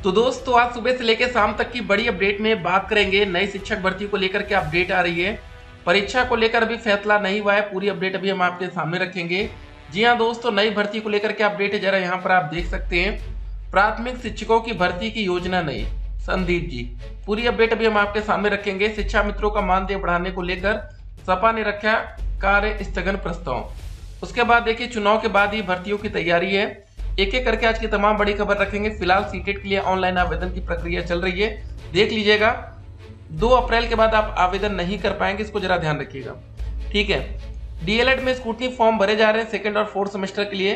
तो दोस्तों आज सुबह से लेकर शाम तक की बड़ी अपडेट में बात करेंगे। नई शिक्षक भर्ती को लेकर के अपडेट आ रही है। परीक्षा को लेकर अभी फैसला नहीं हुआ है, पूरी अपडेट अभी हम आपके सामने रखेंगे। जी हाँ दोस्तों, नई भर्ती को लेकर के अपडेट है, जरा यहाँ पर आप देख सकते हैं। प्राथमिक शिक्षकों की भर्ती की योजना नई, संदीप जी। पूरी अपडेट अभी हम आपके सामने रखेंगे। शिक्षा मित्रों का मानदेय बढ़ाने को लेकर सपा ने रखा कार्य स्थगन प्रस्ताव। उसके बाद देखिए, चुनाव के बाद ही भर्तियों की तैयारी है। एक एक करके आज की तमाम बड़ी खबर रखेंगे। फिलहाल सीटेट के लिए ऑनलाइन आवेदन की प्रक्रिया चल रही है, देख लीजिएगा। 2 अप्रैल के बाद आप आवेदन नहीं कर पाएंगे, इसको जरा ध्यान रखिएगा, ठीक है। डीएलएड में स्कूटनी फॉर्म भरे जा रहे हैं सेकंड और फोर्थ सेमेस्टर के लिए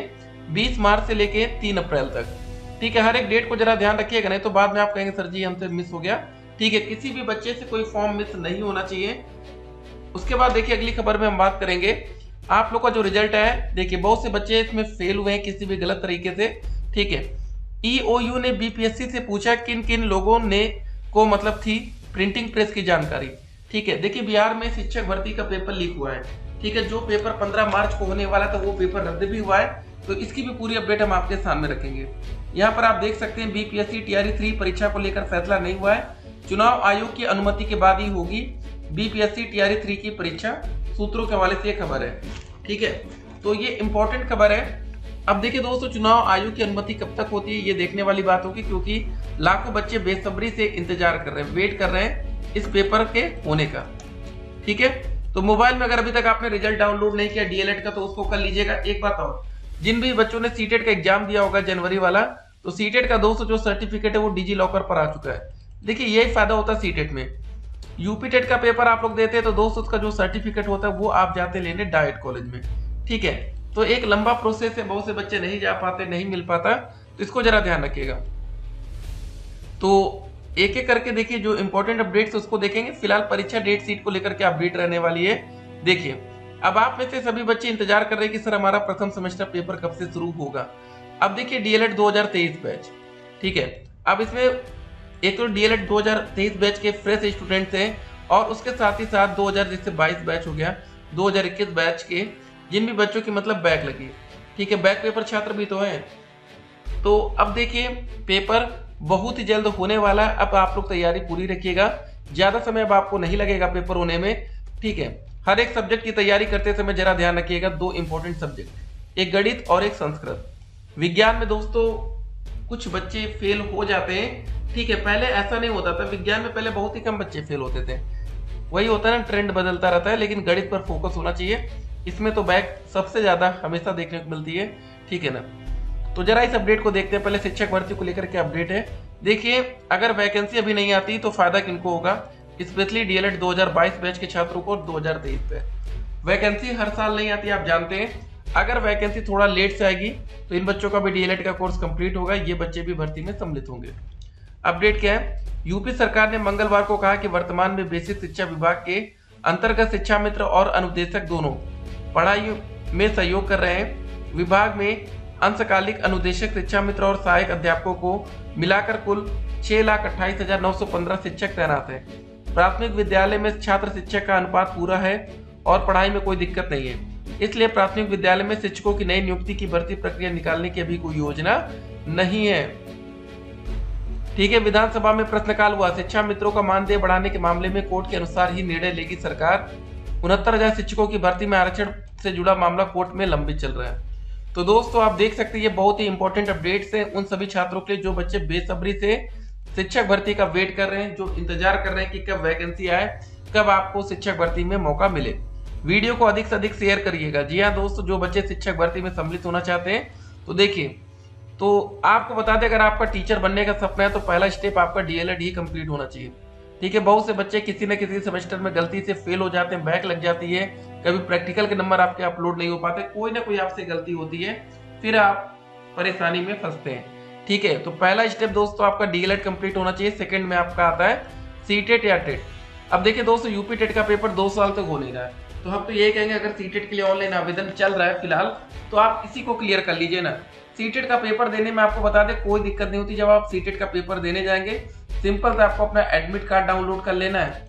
20 मार्च से लेके 3 अप्रैल तक, ठीक है। हर एक डेट को जरा ध्यान रखिएगा, नहीं तो बाद में आप कहेंगे सर जी हमसे मिस हो गया, ठीक है। किसी भी बच्चे से कोई फॉर्म मिस नहीं होना चाहिए। उसके बाद देखिए, अगली खबर में हम बात करेंगे आप लोग का जो रिजल्ट है। देखिए, बहुत से बच्चे इसमें फेल हुए हैं किसी भी गलत तरीके से, ठीक है। ईओयू ने बीपीएससी से पूछा किन किन लोगों ने को मतलब थी प्रिंटिंग प्रेस की जानकारी, ठीक है। देखिए, बिहार में शिक्षक भर्ती का पेपर लीक हुआ है, ठीक है। जो पेपर 15 मार्च को होने वाला था वो पेपर रद्द भी हुआ है, तो इसकी भी पूरी अपडेट हम आपके सामने रखेंगे। यहाँ पर आप देख सकते हैं, बीपीएससी टीआरई 3 परीक्षा को लेकर फैसला नहीं हुआ है। चुनाव आयोग की अनुमति के बाद ही होगी बीपीएससी टीआरई 3 की परीक्षा, सूत्रों के हवाले से ये खबर है, ठीक है। तो ये इंपॉर्टेंट खबर है। अब देखिए दोस्तों, चुनाव आयोग की अनुमति कब तक होती है ये देखने वाली बात होगी, क्योंकि लाखों बच्चे बेसब्री से इंतजार कर रहे हैं, वेट कर रहे हैं इस पेपर के होने का, ठीक है। तो मोबाइल में अगर अभी तक आपने रिजल्ट डाउनलोड नहीं किया डीएलएड का, तो उसको कर लीजिएगा। एक बात और, जिन भी बच्चों ने सीटेट का एग्जाम दिया होगा जनवरी वाला, तो सीटेट का दोस्तों जो सर्टिफिकेट है वो डिजी लॉकर पर आ चुका है। देखिए, यही फायदा होता है सीटेट में। यूपी टेट का पेपर आप लोग देते हैं तो दोस्तों उसका जो सर्टिफिकेट होता है वो आप जाते लेने डाइट कॉलेज में, ठीक है। तो एक लंबा प्रोसेस है, बहुत से बच्चे नहीं जा पाते, नहीं मिल पाता, तो इसको जरा ध्यान रखिएगा। तो एक एक करके देखिए जो इंपॉर्टेंट अपडेट्स उसको देखेंगे। फिलहाल परीक्षा डेट सीट को लेकर के अपडेट रहने वाली है। देखिए, अब आप में से सभी बच्चे इंतजार कर रहे हैं कि सर हमारा प्रथम सेमेस्टर पेपर कब से शुरू होगा। अब देखिए, डीएलएड 2023 बैच, ठीक है। अब इसमें एक तो डीएलएड 2023 बैच के फ्रेश स्टूडेंट्स हैं, और उसके साथ ही साथ 2022 बैच हो गया, 2021 बैच के जिन भी बच्चों की मतलब बैक लगी, ठीक है। बैक पेपर छात्र भी तो हैं। तो अब देखिए, पेपर बहुत ही जल्द होने वाला है। अब आप लोग तैयारी पूरी रखिएगा, ज्यादा समय अब आपको नहीं लगेगा पेपर होने में, ठीक है। हर एक सब्जेक्ट की तैयारी करते समय जरा ध्यान रखिएगा, 2 इंपॉर्टेंट सब्जेक्ट, एक गणित और एक संस्कृत। विज्ञान में दोस्तों कुछ बच्चे फेल हो जाते हैं, ठीक है। पहले ऐसा नहीं होता था, विज्ञान में पहले बहुत ही कम बच्चे फेल होते थे। वही होता है ना, ट्रेंड बदलता रहता है, लेकिन गणित पर फोकस होना चाहिए। इसमें तो बैक सबसे ज्यादा हमेशा देखने को मिलती है, ठीक है ना। तो जरा इस अपडेट को देखते हैं। पहले शिक्षक भर्ती को लेकर के अपडेट है। देखिए, अगर वैकेंसी अभी नहीं आती तो फायदा किनको होगा, स्पेशली डीएलएड 2022 बैच के छात्रों को 2023 पे। वैकेंसी हर साल नहीं आती, आप जानते हैं। अगर वैकेंसी थोड़ा लेट से आएगी तो इन बच्चों का भी डीएलएड का कोर्स कंप्लीट होगा, ये बच्चे भी भर्ती में सम्मिलित होंगे। अपडेट क्या है, यूपी सरकार ने मंगलवार को कहा कि वर्तमान में बेसिक शिक्षा विभाग के अंतर्गत शिक्षा मित्र और अनुदेशक दोनों पढ़ाई में सहयोग कर रहे हैं। विभाग में अंशकालिक अनुदेशक, शिक्षा मित्र और सहायक अध्यापकों को मिलाकर कुल 6,28,915 शिक्षक तैनात हैं। प्राथमिक विद्यालय में छात्र शिक्षक का अनुपात पूरा है और पढ़ाई में कोई दिक्कत नहीं है, इसलिए प्राथमिक विद्यालय में शिक्षकों की नई नियुक्ति की भर्ती प्रक्रिया निकालने की अभी कोई योजना नहीं है, ठीक है। विधानसभा में प्रश्नकाल हुआ, शिक्षा मित्रों का मानदेय बढ़ाने के मामले में कोर्ट के अनुसार ही निर्णय लेगी सरकार। 69,000 शिक्षकों की भर्ती में आरक्षण से जुड़ा मामला कोर्ट में लंबित चल रहा है। तो दोस्तों आप देख सकते हैं, ये बहुत ही इंपॉर्टेंट अपडेट्स हैं उन सभी छात्रों के लिए जो बच्चे बेसब्री से शिक्षक भर्ती का वेट कर रहे हैं, जो इंतजार कर रहे हैं कि कब वैकेंसी आए, कब आपको शिक्षक भर्ती में मौका मिले। वीडियो को अधिक से अधिक शेयर करिएगा। जी हाँ दोस्तों, जो बच्चे शिक्षक भर्ती में सम्मिलित होना चाहते हैं, तो देखिए, तो आपको बता दें, अगर आपका टीचर बनने का सपना है तो पहला स्टेप आपका डीएलएड ही कंप्लीट होना चाहिए, ठीक है। बहुत से बच्चे किसी न किसी सेमेस्टर में गलती से फेल हो जाते हैं, बैक लग जाती है, कभी प्रैक्टिकल के नंबर आपके अपलोड नहीं हो पाते, कोई ना कोई आपसे गलती होती है, फिर आप परेशानी में फंसते हैं, ठीक है। तो पहला स्टेप दोस्तों आपका डीएलएड कंप्लीट होना चाहिए। सेकंड में आपका आता है सीटेट या टेट। अब देखिए दोस्तों, यूपी टेट का पेपर 2 साल तक हो नहीं रहा है, तो हम तो यही कहेंगे, अगर सीटेट के लिए ऑनलाइन आवेदन चल रहा है फिलहाल, तो आप इसी को क्लियर कर लीजिए ना। सीटेट का पेपर देने में आपको बता दें कोई दिक्कत नहीं होती। जब आप सीटेट का पेपर देने जाएंगे, सिंपल से आपको अपना एडमिट कार्ड डाउनलोड कर लेना है,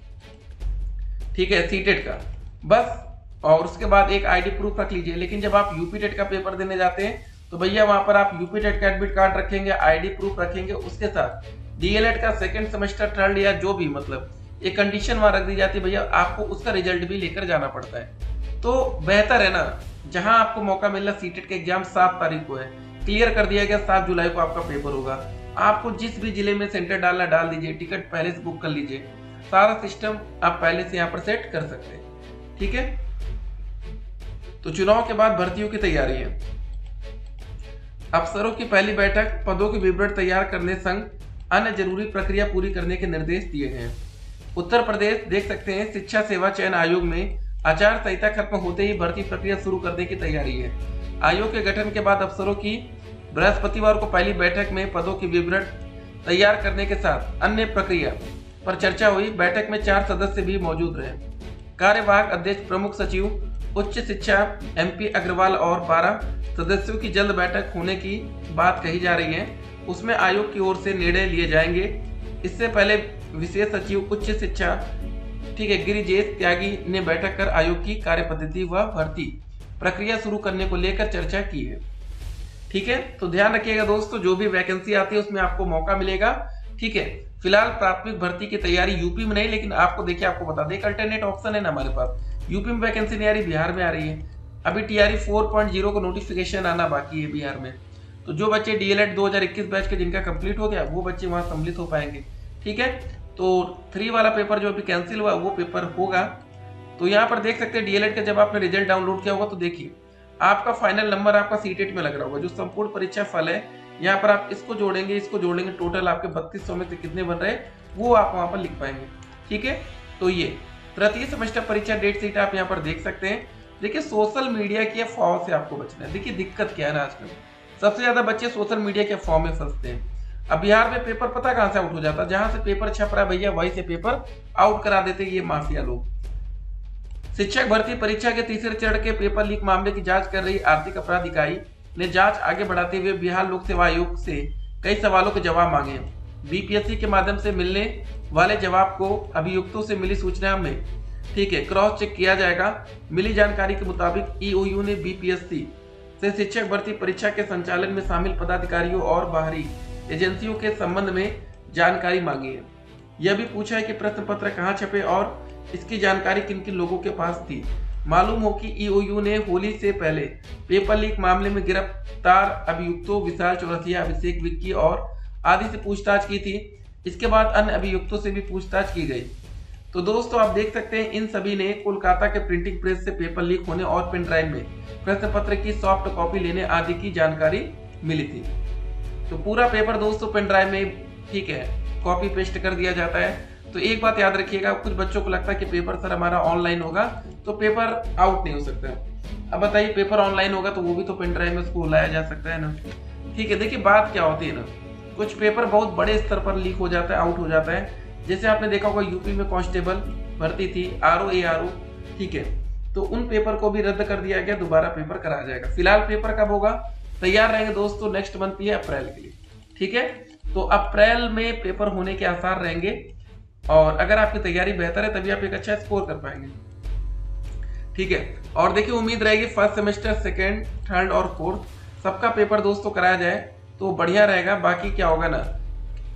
ठीक है, सीटेट का बस, और उसके बाद एक आईडी प्रूफ रख लीजिए। लेकिन जब आप यूपी टेट का पेपर देने जाते हैं तो भैया वहां पर आप यूपी टेट का एडमिट कार्ड रखेंगे, आईडी प्रूफ रखेंगे, उसके साथ डीएलएड का सेकंड सेमेस्टर, थर्ड या जो भी, मतलब एक कंडीशन वहां रख दी जाती है भैया, आपको उसका रिजल्ट भी लेकर जाना पड़ता है। तो बेहतर है ना, जहां आपको मौका मिल रहा, सीटेट का एग्जाम 7 तारीख को है, क्लियर कर दिया गया 7 जुलाई को आपका पेपर होगा। आपको जिस भी जिले में सेंटर डालना डाल दीजिए, टिकट पहले से बुक कर लीजिए, सारा सिस्टम आप पहले से यहाँ पर सेट कर सकते हैं। ठीक है, तो चुनाव के बाद भर्तियों की तैयारी है। अफसरों की पहली बैठक, पदों के विवरण तैयार करने संग अन्य जरूरी प्रक्रिया पूरी करने के निर्देश दिए गए हैं। उत्तर प्रदेश देख सकते हैं, शिक्षा सेवा चयन आयोग में आचार संहिता खत्म होते ही भर्ती प्रक्रिया शुरू करने की तैयारी है। आयोग के गठन के बाद अफसरों की बृहस्पतिवार को पहली बैठक में पदों के विवरण तैयार करने के साथ अन्य प्रक्रिया पर चर्चा हुई। बैठक में 4 सदस्य भी मौजूद रहे। कार्यवाहक अध्यक्ष, प्रमुख सचिव उच्च शिक्षा MP अग्रवाल और 12 सदस्यों की जल्द बैठक होने की बात कही जा रही है। उसमें आयोग की ओर से निर्णय लिए जाएंगे। इससे पहले विशेष सचिव उच्च शिक्षा, ठीक है, गिरिजेश त्यागी ने बैठक कर आयोग की कार्यपद्धति व भर्ती प्रक्रिया शुरू करने को लेकर चर्चा की है। ठीक है, तो ध्यान रखिएगा दोस्तों, जो भी वैकेंसी आती है उसमें आपको मौका मिलेगा। ठीक है, फिलहाल प्राथमिक भर्ती की तैयारी यूपी में नहीं, लेकिन आपको देखिए, आपको बता दें, एक अल्टरनेट ऑप्शन है ना हमारे पास। यूपी में वैकेंसी नहीं आ रही, बिहार में आ रही है। अभी TRE 4.0 को नोटिफिकेशन आना बाकी है बिहार में। तो जो बच्चे DLED 2021 बैच के जिनका कंप्लीट हो गया, वो बच्चे वहां सम्मिलित हो पाएंगे। ठीक है, तो 3 वाला पेपर जो अभी कैंसिल हुआ वो पेपर होगा। तो यहाँ पर देख सकते हैं DLED का जब आपने रिजल्ट डाउनलोड किया होगा तो देखिए आपका फाइनल नंबर आपका सीटेट में लग रहा होगा। जो संपूर्ण परीक्षा फल है, यहाँ पर आप इसको जोड़ेंगे, इसको जोड़ेंगे, टोटल आपके 3200 में से कितने बन रहे वो आप वहां पर लिख पाएंगे। ठीक है, तो ये तृतीय सेमेस्टर परीक्षा डेट शीट आप यहाँ पर देख सकते हैं। देखिए, सोशल मीडिया के अफवाहों से आपको बचना है। देखिए दिक्कत क्या है ना, आजकल सबसे ज्यादा बच्चे सोशल मीडिया के अफवाह में फंसते हैं। अब बिहार में पेपर पता कहां से आउट हो जाता है, जहां से पेपर छप रहा है भैया वहीं से पेपर आउट करा देते ये माफिया लोग। शिक्षक भर्ती परीक्षा के तीसरे चरण के पेपर लीक मामले की जांच कर रही आर्थिक अपराध इकाई ने जांच आगे बढ़ाते हुए बिहार लोक सेवा आयोग से कई सवालों के जवाब मांगे। BPSC के माध्यम से मिलने वाले जवाब को अभियुक्तों से मिली सूचना में, ठीक है, क्रॉस चेक किया जाएगा। मिली जानकारी के मुताबिक EOU ने BPSC से शिक्षक भर्ती परीक्षा के संचालन में शामिल पदाधिकारियों और बाहरी एजेंसियों के संबंध में जानकारी मांगी है। यह भी पूछा है कि प्रश्न पत्र कहाँ छपे और इसकी जानकारी किन किन लोगों के पास थी। मालूम हो कि EOU ने होली से पहले पेपर लीक मामले में गिरफ्तार अभियुक्तों विशाल चौरसिया, अभिषेक विक्की और आदि से पूछताछ की थी। इसके बाद अन्य अभियुक्तों से भी पूछताछ की गई। तो दोस्तों आप देख सकते हैं, इन सभी ने कोलकाता के प्रिंटिंग प्रेस से पेपर लीक होने और पेन ड्राइव में प्रश्न पत्र की सॉफ्ट कॉपी लेने आदि की जानकारी मिली थी। तो पूरा पेपर दोस्तों पेन ड्राइव में, ठीक है, कॉपी पेस्ट कर दिया जाता है। तो एक बात याद रखिएगा, कुछ बच्चों को लगता है कि पेपर सर हमारा ऑनलाइन होगा तो पेपर आउट नहीं हो सकता। अब बताइए, पेपर ऑनलाइन होगा तो वो भी तो पेन ड्राइव में उसको लाया जा सकता है ना। ठीक है, देखिए बात क्या होती है ना, कुछ पेपर बहुत बड़े स्तर पर लीक हो जाता है, आउट हो जाता है। जैसे आपने देखा होगा यूपी में कांस्टेबल भर्ती थी, RO ARO, ठीक है, तो उन पेपर को भी रद्द कर दिया गया, दोबारा पेपर कराया जाएगा। फिलहाल पेपर कब होगा, तैयार रहेंगे दोस्तों, नेक्स्ट मंथ ही है, अप्रैल के लिए। ठीक है, तो अप्रैल में पेपर होने के आसार रहेंगे और अगर आपकी तैयारी बेहतर है तभी आप एक अच्छा स्कोर कर पाएंगे। ठीक है, और देखिए उम्मीद रहेगी फर्स्ट सेमेस्टर, सेकेंड, थर्ड और फोर्थ सबका पेपर दोस्तों कराया जाए तो बढ़िया रहेगा। बाकी क्या होगा ना,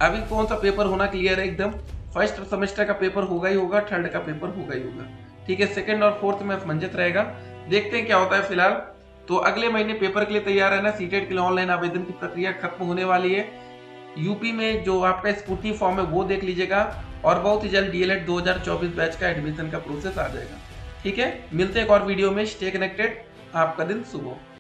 अभी कौन सा पेपर होना क्लियर है एकदम, फर्स्ट सेमेस्टर का पेपर होगा ही होगा, थर्ड का पेपर होगा ही होगा। ठीक है, सेकंड और फोर्थ में असमंजस रहेगा, देखते हैं क्या होता है। फिलहाल तो अगले महीने पेपर के लिए तैयार है ना। सीटेट के लिए ऑनलाइन आवेदन की प्रक्रिया खत्म होने वाली है। यूपी में जो आपका स्कूटी फॉर्म है वो देख लीजिएगा और बहुत ही जल्द DLED 2024 बैच का एडमिशन का प्रोसेस आ जाएगा। ठीक है, मिलते हैं एक और वीडियो में। स्टे कनेक्टेड, आपका दिन शुभ हो।